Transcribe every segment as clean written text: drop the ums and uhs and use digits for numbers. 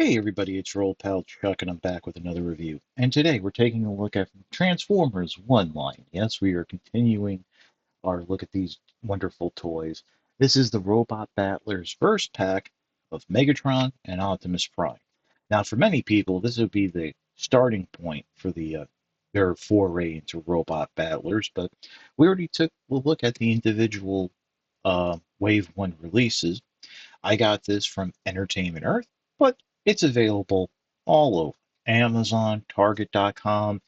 Hey everybody, it's your old pal Chuck, and I'm back with another review. And today we're taking a look at Transformers One line. Yes, we are continuing our look at these wonderful toys. This is the Robot Battlers first pack of Megatron and Optimus Prime. Now, for many people, this would be the starting point for their foray into Robot Battlers, but we already took a look at the individual Wave 1 releases. I got this from Entertainment Earth, but it's available all over Amazon, Target.com,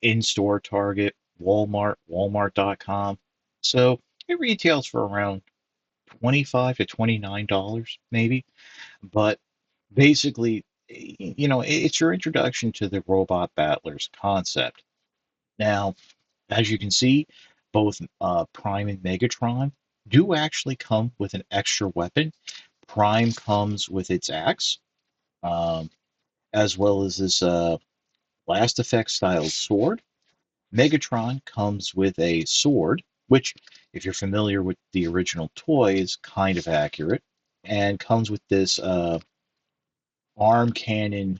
in-store Target, Walmart, Walmart.com. So it retails for around $25 to $29 maybe, but basically, it's your introduction to the Robot Battlers concept. Now, as you can see, both Prime and Megatron do actually come with an extra weapon. Prime comes with its axe, um, as well as this Last Effect style sword. Megatron comes with a sword, which, if you're familiar with the original toy, is kind of accurate, and comes with this arm cannon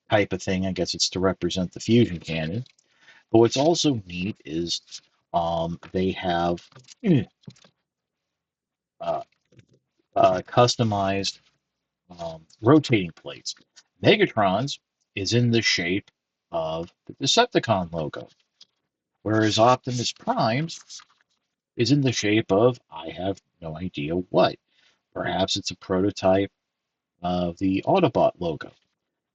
type of thing. I guess it's to represent the fusion cannon. But what's also neat is they have uh, customized rotating plates. Megatron's is in the shape of the Decepticon logo, whereas Optimus Prime's is in the shape of I have no idea what. Perhaps it's a prototype of the Autobot logo.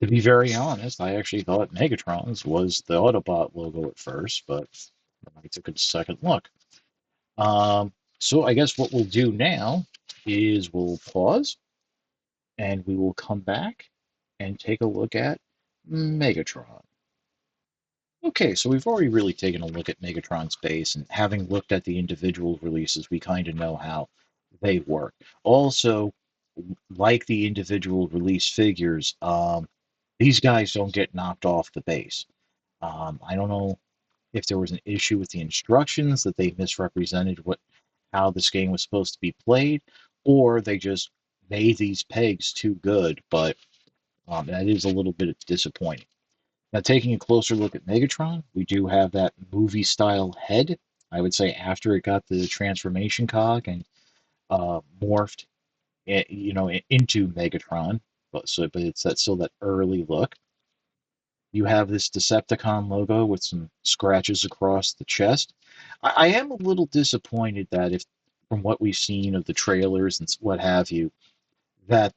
To be very honest, I actually thought Megatron's was the Autobot logo at first, but I took a second look. So I guess what we'll do now is we'll pause and we will come back and take a look at Megatron. Okay, so we've already really taken a look at Megatron's base, and having looked at the individual releases, we kind of know how they work. Also, like the individual release figures, these guys don't get knocked off the base. I don't know if there was an issue with the instructions that they misrepresented how this game was supposed to be played, or they just made these pegs too good, but that is a little bit disappointing. Now, taking a closer look at Megatron, we do have that movie style head. I would say after it got the transformation cog and morphed, into Megatron, but it's still that early look. You have this Decepticon logo with some scratches across the chest. I am a little disappointed that if, from what we've seen of the trailers and what have you, that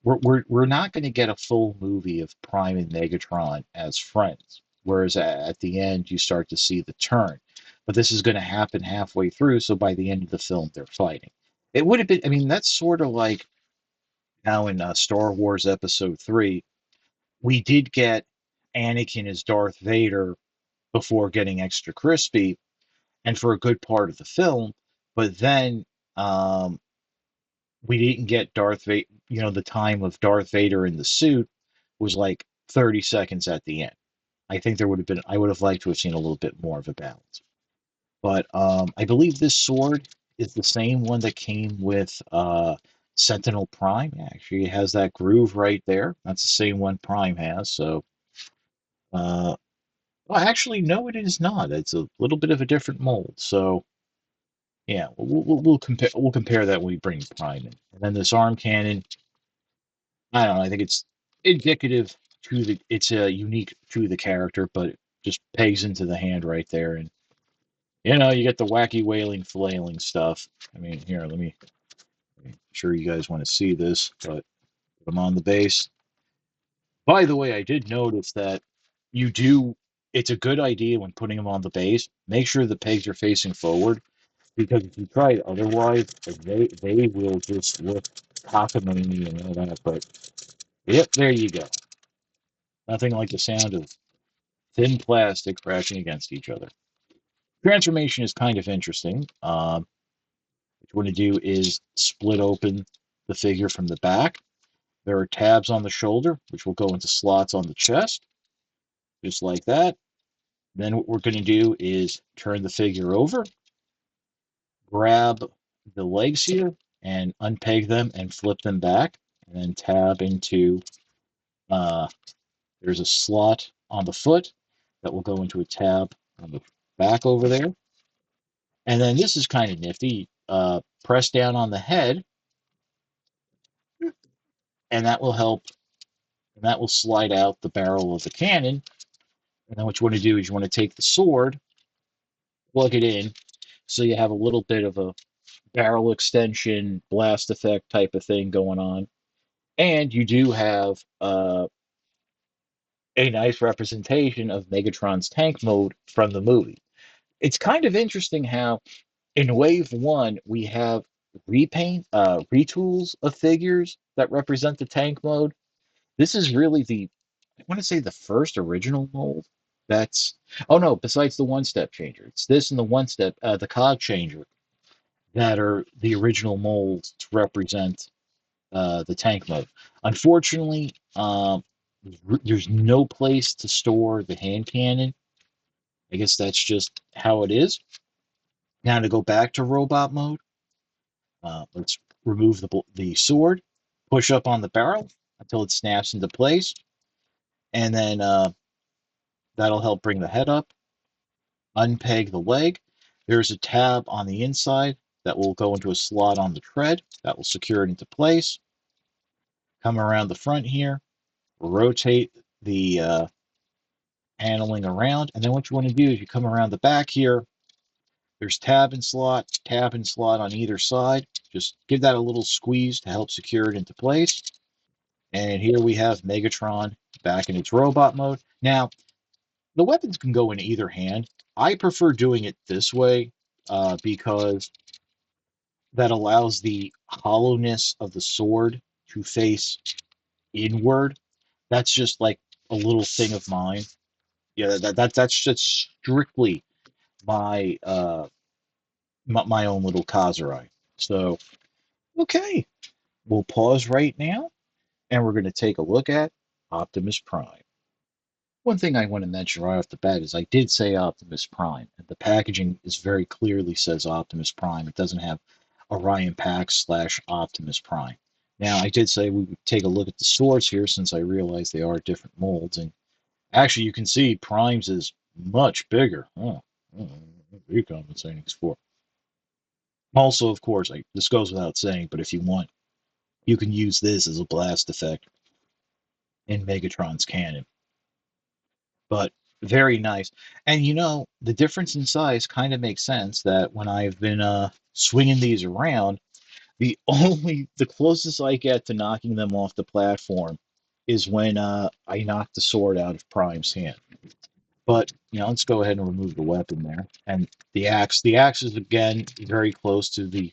we're not going to get a full movie of Prime and Megatron as friends. Whereas at the end you start to see the turn, but this is going to happen halfway through, so by the end of the film they're fighting. It would have been. I mean, that's sort of like now in Star Wars Episode 3, we did get Anakin as Darth Vader before getting extra crispy, and for a good part of the film, but then um, we didn't get Darth Vader. The time of Darth Vader in the suit was like 30 seconds at the end. I think there would have been. I would have liked to have seen a little bit more of a balance. But I believe this sword is the same one that came with Sentinel Prime. Actually, it has that groove right there. That's the same one Prime has. So, uh, well, actually, no, it is not. It's a little bit of a different mold. So, yeah, we'll compare that when we bring Prime in. And then this arm cannon. I don't know. I think it's indicative to the. It's unique to the character, but it just pegs into the hand right there, and you get the wacky wailing flailing stuff. I mean, here, I'm sure you guys want to see this, but put them on the base. By the way, I did notice that you do. It's a good idea when putting them on the base. Make sure the pegs are facing forward, because if you try it otherwise, they will just look cockamamie and all that. But yep, there you go. Nothing like the sound of thin plastic crashing against each other. Transformation is kind of interesting. What you want to do is split open the figure from the back. There are tabs on the shoulder, which will go into slots on the chest, just like that. Then what we're going to do is turn the figure over, grab the legs here, and unpeg them and flip them back, and then tab into Uh, there's a slot on the foot that will go into a tab on the back over there. And then this is kind of nifty. Press down on the head, and that will help, and that will slide out the barrel of the cannon. And then what you want to do is you want to take the sword, plug it in, so you have a little bit of a barrel extension, blast effect type of thing going on. And you do have a nice representation of Megatron's tank mode from the movie. It's kind of interesting how in Wave 1 we have retools of figures that represent the tank mode. This is really I want to say the first original mold. That's, oh no, besides the one step changer. It's this and the one step, the cog changer that are the original molds to represent the tank mode. Unfortunately, there's no place to store the hand cannon. I guess that's just how it is. Now to go back to robot mode, let's remove the sword, push up on the barrel until it snaps into place, and then that'll help bring the head up. Unpeg the leg. There's a tab on the inside that will go into a slot on the tread that will secure it into place. Come around the front here, rotate the paneling around, and then what you want to do is you come around the back here. There's tab and slot on either side. Just give that a little squeeze to help secure it into place. And here we have Megatron back in its robot mode. Now, the weapons can go in either hand. I prefer doing it this way because that allows the hollowness of the sword to face inward. That's just like a little thing of mine. Yeah, that's just strictly my my own little Kazurite. So, okay, we'll pause right now and we're going to take a look at Optimus Prime. One thing I want to mention right off the bat is I did say Optimus Prime, and the packaging is very clearly says Optimus Prime. It doesn't have Orion Pax / Optimus Prime. Now, I did say we would take a look at the swords here since I realize they are different molds, and actually you can see Prime's is much bigger. Oh, what are you compensating for? Also, of course, this goes without saying, but if you want, you can use this as a blast effect in Megatron's cannon. But very nice. And the difference in size kind of makes sense that when I've been swinging these around, the closest I get to knocking them off the platform is when I knock the sword out of Prime's hand. But let's go ahead and remove the weapon there. And the axe. The axe is again very close to the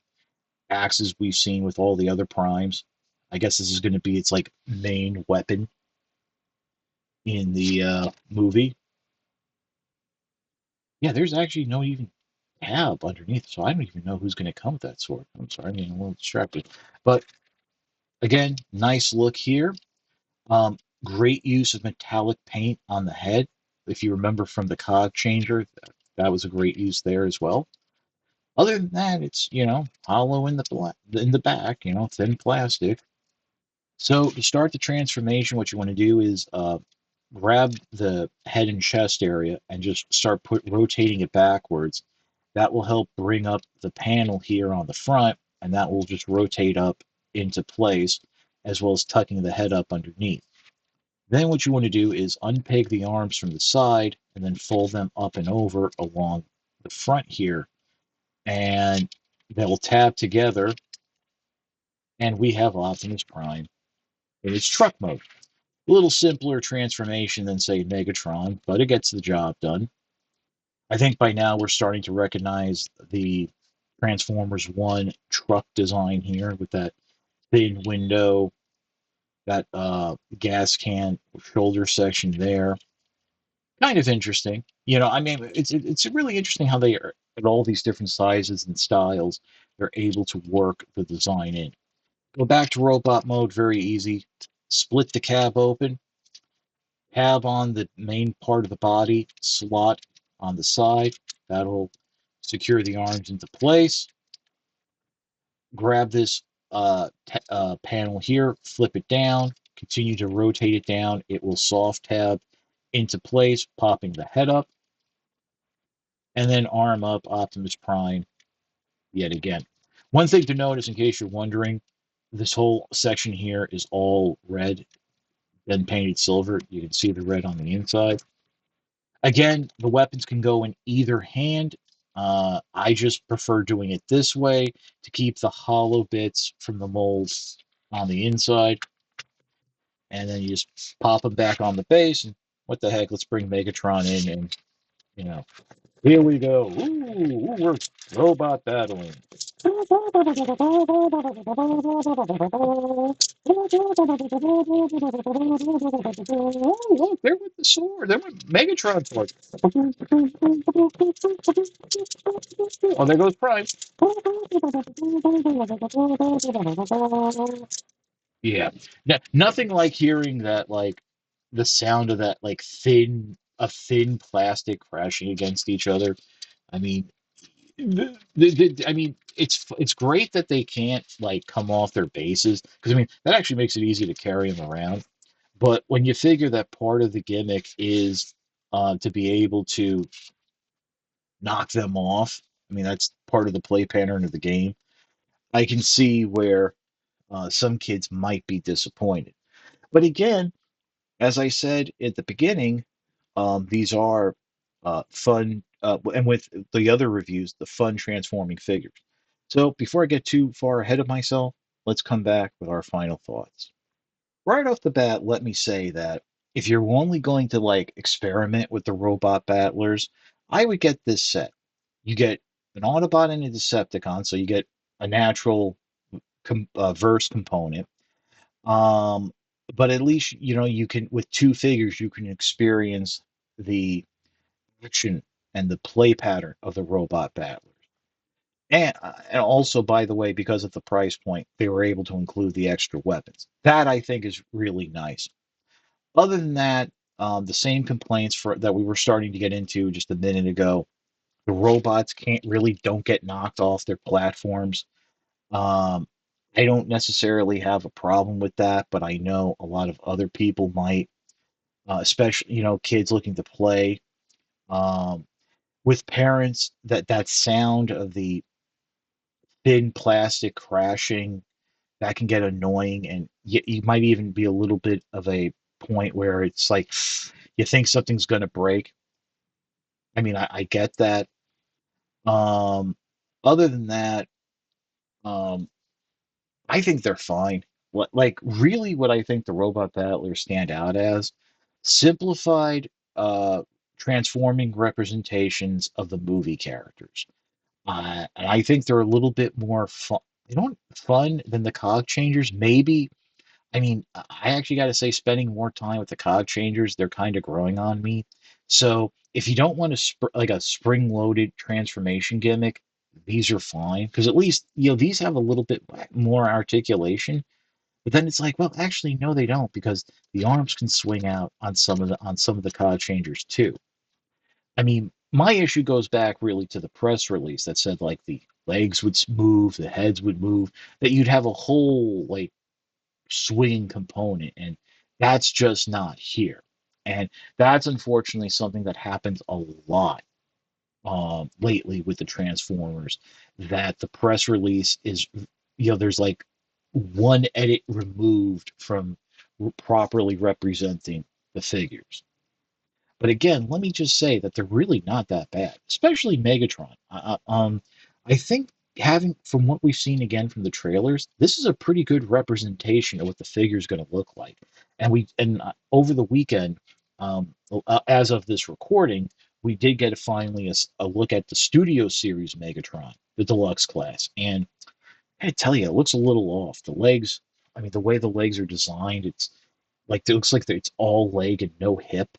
axes we've seen with all the other primes. I guess this is going to be its like main weapon in the movie. Yeah, there's actually no even tab underneath, so I don't even know who's going to come with that sword. I'm sorry, I'm getting a little distracted. But again, nice look here. Great use of metallic paint on the head. If you remember from the cog changer, that was a great use there as well. Other than that, it's hollow in the back, thin plastic. So to start the transformation, what you want to do is grab the head and chest area and just start rotating it backwards. That will help bring up the panel here on the front, and that will just rotate up into place, as well as tucking the head up underneath. Then what you want to do is unpeg the arms from the side and then fold them up and over along the front here, and they will tab together, and we have Optimus Prime in its truck mode. A little simpler transformation than, say, Megatron, but it gets the job done. I think by now we're starting to recognize the Transformers 1 truck design here with that thin window, that gas can shoulder section there. Kind of interesting. I mean, it's really interesting how they are at all these different sizes and styles. They're able to work the design in. Go back to robot mode, very easy. Split the cab open, tab on the main part of the body, slot on the side. That'll secure the arms into place. Grab this panel here, flip it down, continue to rotate it down, it will soft tab into place, popping the head up, and then arm up Optimus Prime yet again. One thing to notice, in case you're wondering, this whole section here is all red, then painted silver. You can see the red on the inside. Again, the weapons can go in either hand. I just prefer doing it this way to keep the hollow bits from the molds on the inside. And then you just pop them back on the base. And what the heck, let's bring Megatron in and, you know, here we go. Ooh, we're robot battling. Oh, look, they're with the sword. They're with Megatron sword. Oh, there goes Prime. Yeah. Nothing like hearing that, like, the sound of that, like, thin plastic crashing against each other. I mean, I mean, it's great that they can't like come off their bases because I mean that actually makes it easy to carry them around. But when you figure that part of the gimmick is to be able to knock them off, I mean that's part of the play pattern of the game. I can see where some kids might be disappointed. But again, as I said at the beginning, these are fun, and with the other reviews, the fun transforming figures. So before I get too far ahead of myself, let's come back with our final thoughts. Right off the bat, let me say that if you're only going to like experiment with the robot battlers, I would get this set. You get an Autobot and a Decepticon, so you get a natural verse component. Um, but at least you can with two figures you can experience the action and the play pattern of the robot battlers. And also, by the way, because of the price point, they were able to include the extra weapons. That I think is really nice. Other than that, the same complaints that we were starting to get into just a minute ago. The robots don't get knocked off their platforms. Um, I don't necessarily have a problem with that, but I know a lot of other people might, especially kids looking to play. Um, with parents, that sound of the thin plastic crashing that can get annoying, and you might even be a little bit of a point where it's like you think something's going to break. I mean, I get that. Um, Other than that, um, I think they're fine. Like really, what I think the robot battlers stand out as simplified, uh, transforming representations of the movie characters. And I think they're a little bit more fun. They don't fun than the cog changers. Maybe. I mean, I actually got to say, spending more time with the cog changers, they're kind of growing on me. So if you don't want like a spring-loaded transformation gimmick, these are fine because at least these have a little bit more articulation. But then it's like, well, actually, no, they don't because the arms can swing out on some of the cog changers too. I mean, my issue goes back really to the press release that said like the legs would move, the heads would move, that you'd have a whole like swinging component, and that's just not here. And that's unfortunately something that happens a lot lately with the Transformers. That the press release is, there's like one edit removed from properly representing the figures. But again, let me just say that they're really not that bad, especially Megatron. I think having from what we've seen again from the trailers, this is a pretty good representation of what the figure is going to look like. And over the weekend, as of this recording, we did get finally a look at the Studio Series Megatron, the deluxe class, and I tell you, it looks a little off. The legs, I mean, the way the legs are designed, it looks like it's all leg and no hip,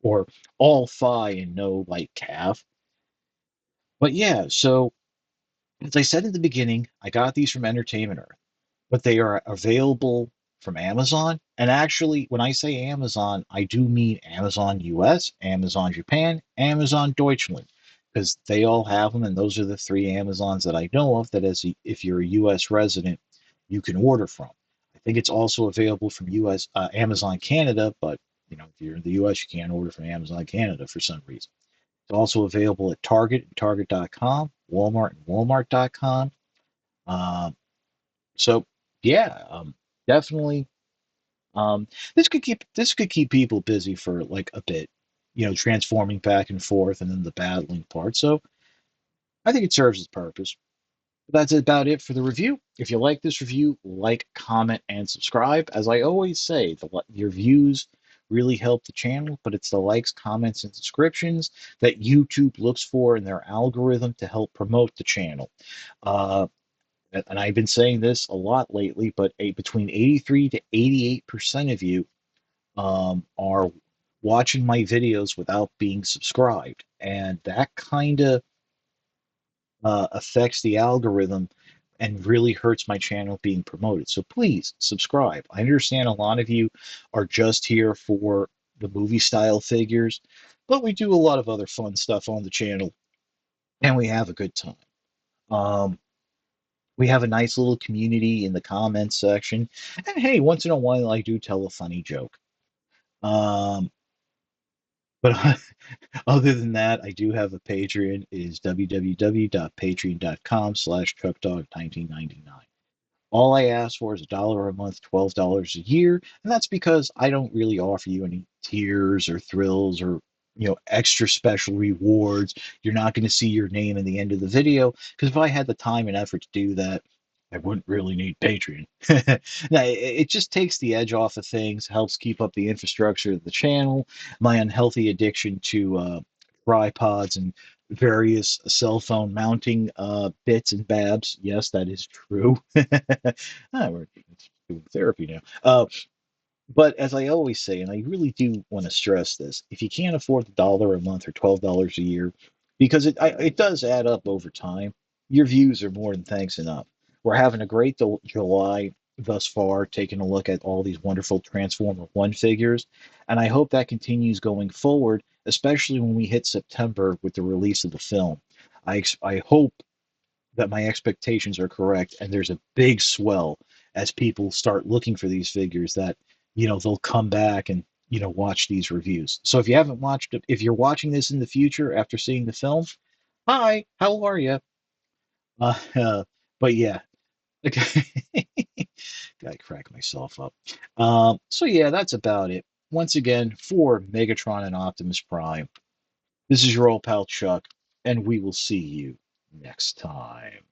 or all thigh and no like calf. But yeah, so as I said in the beginning, I got these from Entertainment Earth, but they are available from Amazon. And actually, when I say Amazon, I do mean Amazon US, Amazon Japan, Amazon Deutschland, because they all have them, and those are the three Amazons that I know of that, if you're a US resident, you can order from. I think it's also available from US Amazon Canada, but if you're in the US, you can't order from Amazon Canada for some reason. It's also available at Target and Target.com, Walmart and Walmart.com. Um, so yeah, definitely. Um, this could keep people busy for like a bit, transforming back and forth and then the battling part. So I think it serves its purpose. That's about it for the review. If you like this review, like, comment, and subscribe. As I always say, your views really help the channel, but it's the likes, comments, and subscriptions that YouTube looks for in their algorithm to help promote the channel. Uh, and I've been saying this a lot lately, but between 83 to 88% of you are watching my videos without being subscribed. And that kind of affects the algorithm and really hurts my channel being promoted. So please subscribe. I understand a lot of you are just here for the movie style figures, but we do a lot of other fun stuff on the channel and we have a good time. Um, we have a nice little community in the comments section. And hey, once in a while I do tell a funny joke. Um, but other than that, I do have a Patreon. It is www.patreon.com/chuckdog1999. All I ask for is $1 a month, $12 a year, and that's because I don't really offer you any tiers or thrills or extra special rewards. You're not going to see your name in the end of the video because if I had the time and effort to do that, I wouldn't really need Patreon. Now, it just takes the edge off of things, helps keep up the infrastructure of the channel. My unhealthy addiction to tripods and various cell phone mounting bits and babs. Yes, that is true. We're doing therapy now. But as I always say, and I really do want to stress this, if you can't afford $1 a month or $12 a year, because it does add up over time, your views are more than thanks enough. We're having a great July thus far, taking a look at all these wonderful Transformer One figures, and I hope that continues going forward, especially when we hit September with the release of the film. I hope that my expectations are correct and there's a big swell as people start looking for these figures that they'll come back and watch these reviews. So if you haven't watched it, if you're watching this in the future after seeing the film, hi, how are you? uh, uh, but yeah. Okay. Gotta crack myself up. So yeah, that's about it. Once again, for Megatron and Optimus Prime, this is your old pal Chuck, and we will see you next time.